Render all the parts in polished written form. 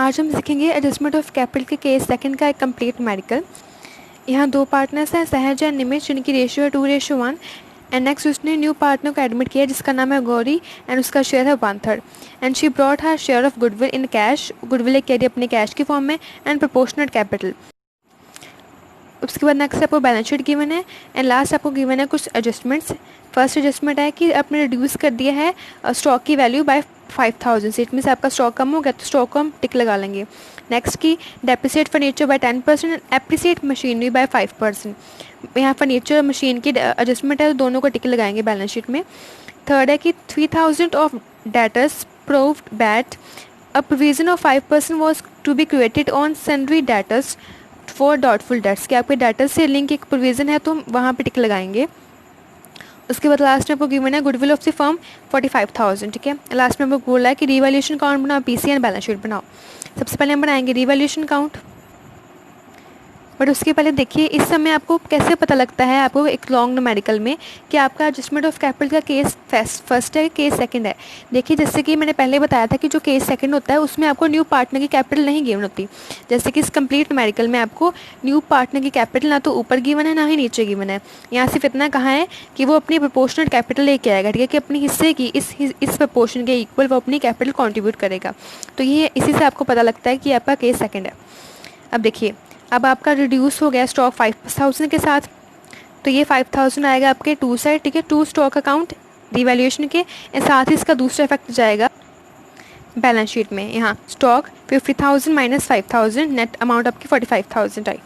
आज हम सीखेंगे एडजस्टमेंट ऑफ कैपिटल के केस सेकंड का एक कंप्लीट मेडिकल। यहाँ दो पार्टनर्स हैं, सहज एंड निमिष, जिनकी रेशियो है 2:1। एंड नेक्स्ट उसने न्यू पार्टनर को एडमिट किया जिसका नाम है गौरी एंड उसका शेयर है 1/3 and she brought her share of goodwill in cash. Goodwill एक कह दी अपने कैश की फॉर्म में एंड प्रोपोर्शनल कैपिटल। उसके बाद नेक्स्ट आपको बैलेंस शीट गिवन है एंड लास्ट आपको गिवन है कुछ एडजस्टमेंट्स। फर्स्ट एडजस्टमेंट है कि आपने रिड्यूस कर दिया है स्टॉक की वैल्यू बाय 5000 से। इट मीन्स आपका स्टॉक कम हो गया तो स्टॉक को हम टिक लगा लेंगे। नेक्स्ट की depreciate furniture by 10% and appreciate machinery by 5%। यहाँ फर्नीचर और मशीन की एडजस्टमेंट है तो दोनों को टिक लगाएंगे बैलेंस शीट में। थर्ड है कि 3000 of debtors proved bad a provision of 5% was to be created on sundry debtors for doubtful debts. कि आपके डेटर्स से लिंक एक प्रोविज़न है तो हम वहाँ पे टिक लगाएंगे। उसके बाद लास्ट में आपको गिवन है गुडविल ऑफ द फर्म 45,000। ठीक है, लास्ट में आपको बोला है कि रिवैल्यूएशन काउंट बनाओ, पीसी एंड बैलेंस शीट बनाओ। सबसे पहले हम बनाएंगे रिवैल्यूएशन काउंट। बट उसके पहले देखिए इस समय आपको कैसे पता लगता है आपको एक लॉन्ग न्यूमेरिकल में कि आपका एडजस्टमेंट ऑफ कैपिटल का केस फर्स्ट है केस सेकंड है। देखिए जैसे कि मैंने पहले बताया था कि जो केस सेकंड होता है उसमें आपको न्यू पार्टनर की कैपिटल नहीं गिवन होती। जैसे कि इस कंप्लीट न्यूमेरिकल में आपको न्यू पार्टनर की कैपिटल ना तो ऊपर गिवन है ना ही नीचे गिवन है। यहाँ सिर्फ इतना कहा है कि वो अपनी प्रोपोर्शनल कैपिटल लेके आएगा। ठीक है, कि अपनी हिस्से की इस प्रोपोर्शन के इक्वल वो अपनी कैपिटल कॉन्ट्रीब्यूट करेगा। तो ये इसी से आपको पता लगता है कि आपका केस सेकंड है। अब देखिए अब आपका रिड्यूस हो गया स्टॉक 5000 के साथ, तो ये 5000 आएगा आपके टू साइड। ठीक है, टू स्टॉक अकाउंट रिवैल्यूएशन के साथ ही इसका दूसरा इफेक्ट जाएगा बैलेंस शीट में। यहाँ स्टॉक 50,000 माइनस 5,000 नेट अमाउंट आपकी 45,000 आई।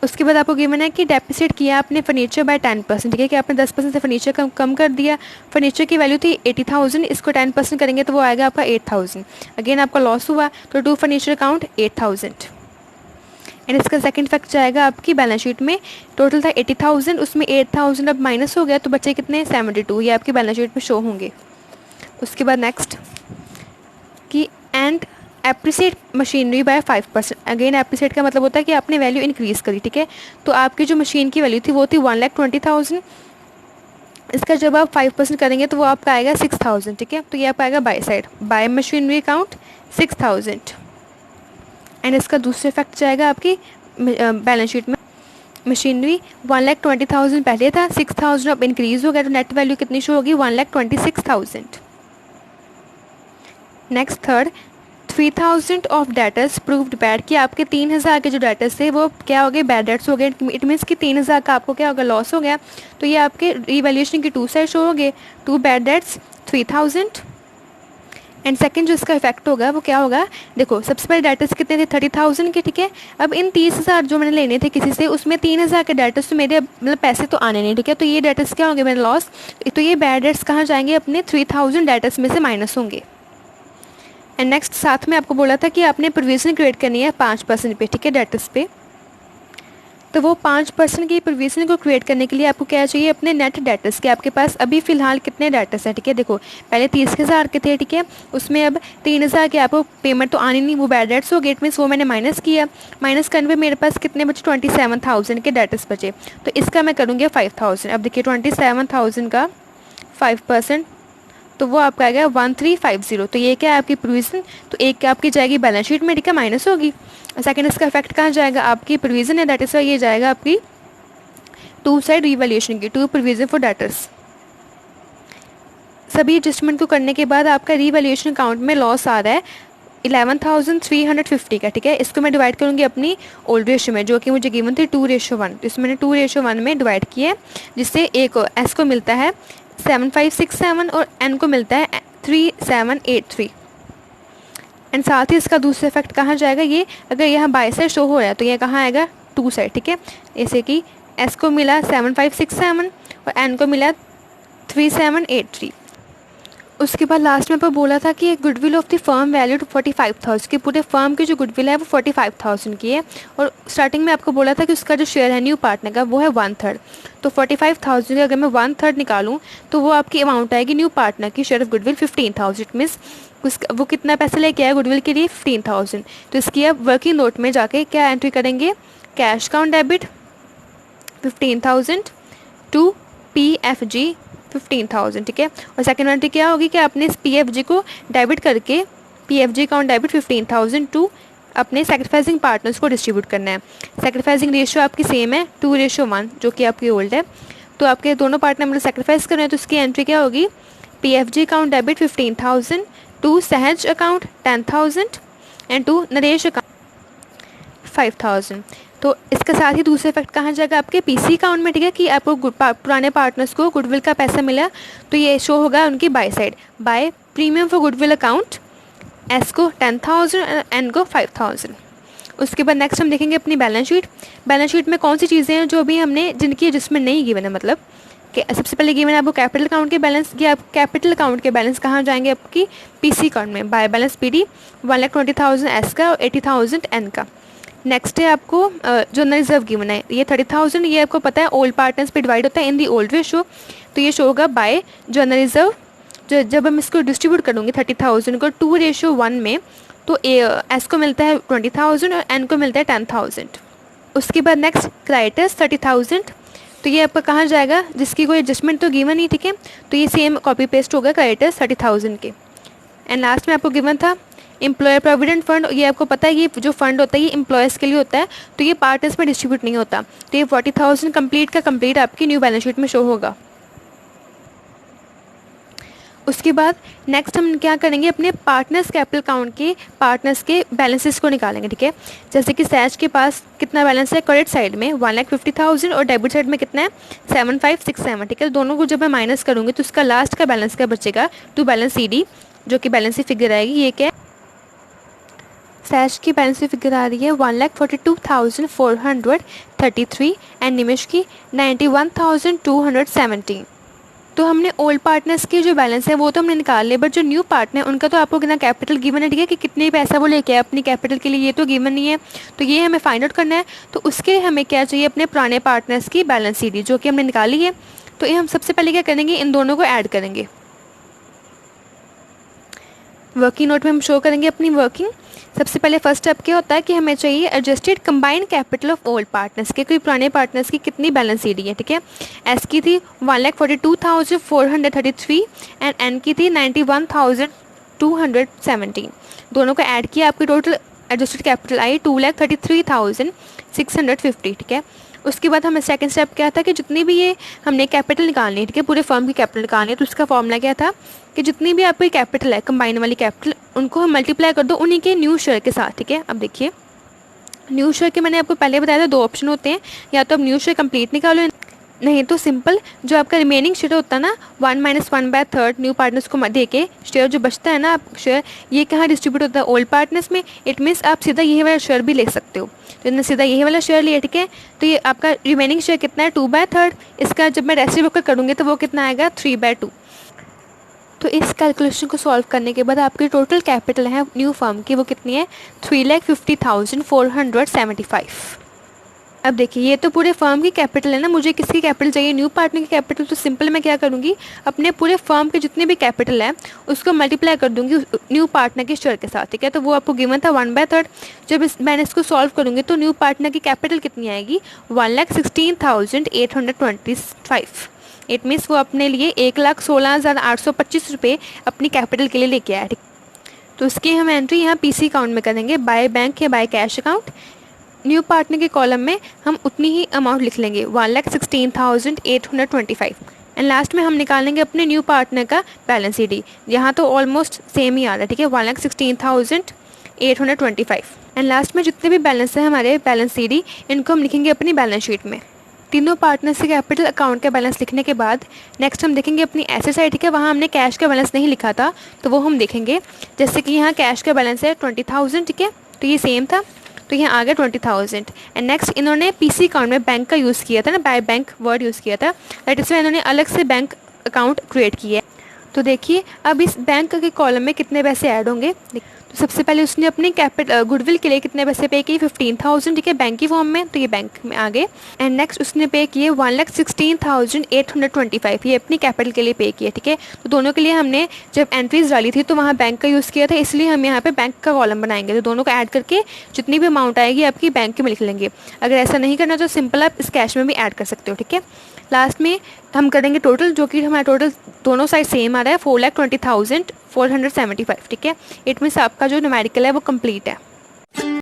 उसके बाद आपको गिवन है कि डेप्रिसिएट किया आपने फर्नीचर बाय 10%। ठीक है, कि आपने 10% से फर्नीचर कम कर दिया। फर्नीचर की वैल्यू थी 80,000, इसको 10% करेंगे तो वो आएगा आपका 8,000। अगेन आपका लॉस हुआ तो टू फर्नीचर अकाउंट 8,000 एंड इसका सेकंड इफेक्ट जाएगा आपकी बैलेंस शीट में। टोटल था 80,000, उसमें 8,000 अब माइनस हो गया तो बचे कितने 72। ये आपकी बैलेंस शीट में शो होंगे। उसके बाद नेक्स्ट कि and appreciate machinery by 5%। Again appreciate का मतलब होता है कि आपने वैल्यू इंक्रीज़ करी। ठीक है, तो आपकी जो मशीन की वैल्यू थी वो थी 1,20,000। इसका जब आप 5% करेंगे तो वो आपका आएगा 6,000। ठीक है, तो ये आपका आएगा bye side bye machinery account 6,000 and इसका दूसरा इफेक्ट जाएगा आपकी बैलेंस शीट में। मशीनरी 1,20,000 पहले था, 6,000 अब इंक्रीज़ हो गया तो नेट वैल्यू कितनी शो होगी 1,26,000। Next third 3,000 of debtors proved bad. कि आपके 3,000 के जो डेटर्स थे वो क्या हो गए बैड डेट्स हो गए। इट मीन्स कि 3,000 का आपको क्या होगा लॉस हो गया। तो ये आपके रिवैल्यूएशन की टू साइड शो हो गए, to bad debts 3,000 and second जो इसका इफेक्ट होगा वो क्या होगा। देखो सबसे पहले डेटर्स कितने थे 30,000 के। ठीक है, अब इन 30,000 जो मैंने लेने थे किसी से उसमें 3,000 के डेटर्स तो मेरे मतलब पैसे तो आने नहीं। ठीक है, तो ये डेटर्स क्या होंगे मेरे लॉस। तो ये बैड डेट्स कहाँ जाएंगे अपने 3,000 डेटर्स में से माइनस होंगे। एंड नेक्स्ट साथ में आपको बोला था कि आपने प्रोविजन क्रिएट करनी है 5% पे। ठीक है, डेटर्स पे। तो वो 5% की प्रोविजन को क्रिएट करने के लिए आपको क्या चाहिए अपने नेट डेटर्स के। आपके पास अभी फ़िलहाल कितने डेटर्स हैं। ठीक है, देखो पहले 30,000 के थे। ठीक है, उसमें अब 3,000 के आपको पेमेंट तो आनी नहीं, वो बैड डेट्स हो गए। इट मीन्स वो मैंने माइनस किया। माइनस करने पे मेरे पास कितने बचे 27,000 के डेटर्स बचे। तो इसका मैं करूँगी 5,000। अब देखिए 27,000 का 5% तो वो आपका आएगा 1,350। तो ये क्या है आपकी प्रोविज़न। तो एक क्या आपकी जाएगी बैलेंस शीट में। ठीक है, माइनस होगी। सेकंड इसका इफेक्ट कहाँ जाएगा आपकी प्रोविज़न है दैट इज ये जाएगा आपकी टू साइड रिवैल्यूएशन की, टू प्रोविज़न फॉर डेटर्स। सभी एडजस्टमेंट को करने के बाद आपका रिवैल्यूएशन अकाउंट में लॉस आ रहा है 11,350 का। ठीक है, इसको मैं डिवाइड करूँगी अपनी ओल्ड रेशियो में जो कि मुझे गिवन थी 2:1। इसमें मैंने 2:1 में डिवाइड किया जिससे एक एस को मिलता है 7567 और एन को मिलता है 3783 एंड साथ ही इसका दूसरा इफेक्ट कहाँ जाएगा। ये अगर यहाँ बाय साइड शो हो रहा है तो ये कहाँ आएगा टू साइड। ठीक है, जैसे कि एस को मिला 7567 और एन को मिला 3783। उसके बाद लास्ट में पर बोला था कि goodwill of the firm valued 45,000 की। पूरे फर्म की जो गुडविल है वो 45,000 की है और स्टार्टिंग में आपको बोला था कि उसका जो शेयर है न्यू पार्टनर का वो है 1/3। तो 45,000 का अगर मैं 1/3 निकालूँ तो वो आपकी अमाउंट आएगी न्यू पार्टनर की शेयर ऑफ गुडविल 15,000। मीन्स वो कितना पैसा लेके आया गुडविल के लिए 15,000। तो इसकी अब वर्किंग नोट में जाके क्या एंट्री करेंगे cash account debit 15,000 to PFG 15,000। ठीक है, और सेकेंड एंट्री क्या होगी कि आपने इस PFG को डेबिट करके PFG अकाउंट डेबिट 15,000 टू अपने सेक्रीफाइसिंग पार्टनर्स को डिस्ट्रीब्यूट करना है। सेक्रीफाइसिंग रेशियो आपकी सेम है 2:1 जो कि आपकी ओल्ड है। तो आपके दोनों पार्टनर मतलब सेक्रीफाइस कर रहे हैं, तो उसकी एंट्री क्या होगी, PFG account debit 15,000 to Sahaj account 10,000 and to Naresh account 5,000। तो इसके साथ ही दूसरा इफेक्ट कहाँ जाएगा, आपके PC अकाउंट में, ठीक है, कि आपको पुराने पार्टनर्स को गुडविल का पैसा मिला, तो ये शो होगा उनकी by side, by premium for goodwill account S को 10,000 N को 5,000। उसके बाद नेक्स्ट हम देखेंगे अपनी बैलेंस शीट। बैलेंस शीट में कौन सी चीज़ें हैं जो अभी हमने जिनकी एडजस्टमेंट नहीं गिवन है, मतलब कि सबसे पहले गिवन है आपको कैपिटल अकाउंट के बैलेंस, कि आप कैपिटल अकाउंट के बैलेंस कहाँ जाएंगे, आपकी PC अकाउंट में, बाय बैलेंस PD 1,20,000 S का और 80,000 N का। नेक्स्ट है आपको जनरल रिजर्व गिवन है, ये 30,000, ये आपको पता है ओल्ड पार्टनर्स पे डिवाइड होता है इन दी ओल्ड रेशो, तो ये शो होगा बाय जनरल रिजर्व। जब हम इसको डिस्ट्रीब्यूट करेंगे 30,000 को 2:1 में, तो S को मिलता है 20,000 और N को मिलता है 10,000। उसके बाद नेक्स्ट क्राइटर्स 30,000, तो ये आपका कहाँ जाएगा, जिसकी कोई एडजस्टमेंट तो गिवन नहीं, ठीक है, तो ये सेम कॉपी पेस्ट होगा क्राइटर्स 30,000 के। एंड लास्ट में आपको गिवन था एम्प्लॉयर प्रोविडेंट फंड, ये आपको पता है ये जो फंड होता है ये एम्प्लॉयर्स के लिए होता है, तो ये पार्टनर्स में डिस्ट्रीब्यूट नहीं होता, तो ये 40,000 कंप्लीट का कंप्लीट आपकी न्यू बैलेंस शीट में शो होगा। उसके बाद नेक्स्ट हम क्या करेंगे, अपने पार्टनर्स कैपिटल अकाउंट के पार्टनर्स के बैलेंसेस को निकालेंगे, ठीक है। जैसे कि सहज के पास कितना बैलेंस है क्रेडिट साइड में 1,50,000 और डेबिट साइड में कितना है 7,567, ठीक है। दोनों को जब मैं माइनस करूँगी तो उसका लास्ट का बैलेंस क्या बचेगा, टू बैलेंस CD, जो कि बैलेंस की फिगर आएगी, ये क्या है, सहज की बैलेंस की फिगर आ रही है 1,42,433 एंड निमेश की 91,217। तो हमने ओल्ड पार्टनर्स के जो बैलेंस है वो तो हमने निकाल लिया, बट जो न्यू पार्टनर उनका तो आपको कितना कैपिटल गिवन है, ठीक है, कि कितने पैसा वो लेके आए अपनी कैपिटल के लिए, ये तो गिवन नहीं है, तो ये हमें फाइंड आउट करना है। तो उसके हमें क्या चाहिए, अपने पुराने पार्टनर्स की बैलेंस CD जो कि हमने निकाली है। तो ये हम सबसे पहले क्या करेंगे, इन दोनों को ऐड करेंगे। वर्किंग नोट में हम शो करेंगे अपनी वर्किंग। सबसे पहले फर्स्ट स्टेप क्या होता है कि हमें चाहिए adjusted combined capital of old partners के, कोई पुराने पार्टनर्स की कितनी बैलेंस CD है, ठीक है। S की थी 1,42,433 एंड N की थी 91,217। दोनों को ऐड किया, आपकी टोटल एडजस्टेड कैपिटल आई 2,33,650, ठीक है। उसके बाद हमें सेकंड स्टेप क्या था कि जितनी भी ये हमने कैपिटल निकालनी है, ठीक है, पूरे फर्म की कैपिटल निकालनी है, तो उसका फॉर्मूला क्या था कि जितनी भी आपकी कैपिटल है कंबाइन वाली कैपिटल, उनको हम मल्टीप्लाई कर दो उन्हीं के न्यू शेयर के साथ, ठीक है। अब देखिए न्यू शेयर के मैंने आपको पहले बताया था 2 ऑप्शन होते हैं, या तो आप न्यू शेयर कंप्लीट निकालो, नहीं तो सिंपल जो आपका रिमेनिंग शेयर होता है ना 1 - 1/3 न्यू पार्टनर्स को दे के शेयर जो बचता है ना आप शेयर, ये कहाँ डिस्ट्रीब्यूट होता है, ओल्ड पार्टनर्स में। इट मीन्स आप सीधा यही वाला शेयर भी ले सकते हो, तो इन्हें सीधा यही वाला शेयर लिया, ठीक है। तो ये आपका रिमेनिंग शेयर कितना है 2/3, इसका जब मैं रेसिप्रोकल करूँगी तो वो कितना आएगा 3/2। तो इस कैलकुलेशन को सॉल्व करने के बाद आपकी टोटल कैपिटल है न्यू फर्म की वो कितनी है 3,50,475। अब देखिए ये तो पूरे फर्म की कैपिटल है ना, मुझे किसकी कैपिटल चाहिए, न्यू पार्टनर की कैपिटल। तो सिंपल मैं क्या करूँगी, अपने पूरे फर्म के जितने भी कैपिटल है उसको मल्टीप्लाई कर दूँगी न्यू पार्टनर के शेयर के साथ, ठीक है। तो वो आपको गिवन था 1/3। जब मैंने इसको सॉल्व करूँगी तो न्यू पार्टनर की कैपिटल कितनी आएगी 1,16,825। इट मीन्स वो अपने लिए 1,16,825 रुपये अपनी कैपिटल के लिए लेके आया, ठीक। तो उसकी हम एंट्री यहाँ PC अकाउंट में करेंगे, बाय बैंक या by cash account. New partner के कॉलम में हम उतनी ही अमाउंट लिख लेंगे 1,16,825 एंड लास्ट में हम निकालेंगे अपने न्यू पार्टनर का बैलेंस CD। यहाँ तो ऑलमोस्ट सेम ही आ रहा है, ठीक है, 1,16,825 एंड लास्ट में जितने भी बैलेंस है हमारे बैलेंस CD इनको हम लिखेंगे अपनी बैलेंस शीट में। तीनों पार्टनर्स के कैपिटल अकाउंट का बैलेंस लिखने के बाद नेक्स्ट हम देखेंगे अपनी एसेट साइड, ठीक है। वहाँ हमने कैश का बैलेंस नहीं लिखा था तो वो हम देखेंगे, जैसे कि यहाँ कैश का बैलेंस है 20,000, ठीक है, तो ये सेम था, तो यहाँ आ गया 20,000 एंड नेक्स्ट इन्होंने PC अकाउंट में बैंक का यूज़ किया था ना, बाय बैंक वर्ड यूज़ किया था, दैट इसमें इन्होंने अलग से बैंक अकाउंट क्रिएट किया है। तो देखिए अब इस बैंक के कॉलम में कितने पैसे ऐड होंगे। तो सबसे पहले उसने अपनी कैपिटल गुडविल के लिए कितने पैसे पे किए 15,000, ठीक है, बैंक की फॉर्म में, तो ये बैंक में आ गए। एंड नेक्स्ट उसने पे किए 1,16,825, ये अपनी कैपिटल के लिए पे किए, ठीक है। तो दोनों के लिए हमने जब एंट्रीज डाली थी तो वहाँ बैंक का यूज़ किया था, इसलिए हम यहाँ पे बैंक का कॉलम बनाएंगे। तो दोनों को ऐड करके जितनी भी अमाउंट आएगी आपकी बैंक में लिख लेंगे। अगर ऐसा नहीं करना तो सिंपल आप इस कैश में भी ऐड कर सकते हो, ठीक है। लास्ट में हम करेंगे टोटल, जो कि हमारा टोटल दोनों साइड सेम आ रहा है 4,20,000 475, ठीक है। इट मीन्स आपका जो न्यूमेरिकल है वो कंप्लीट है।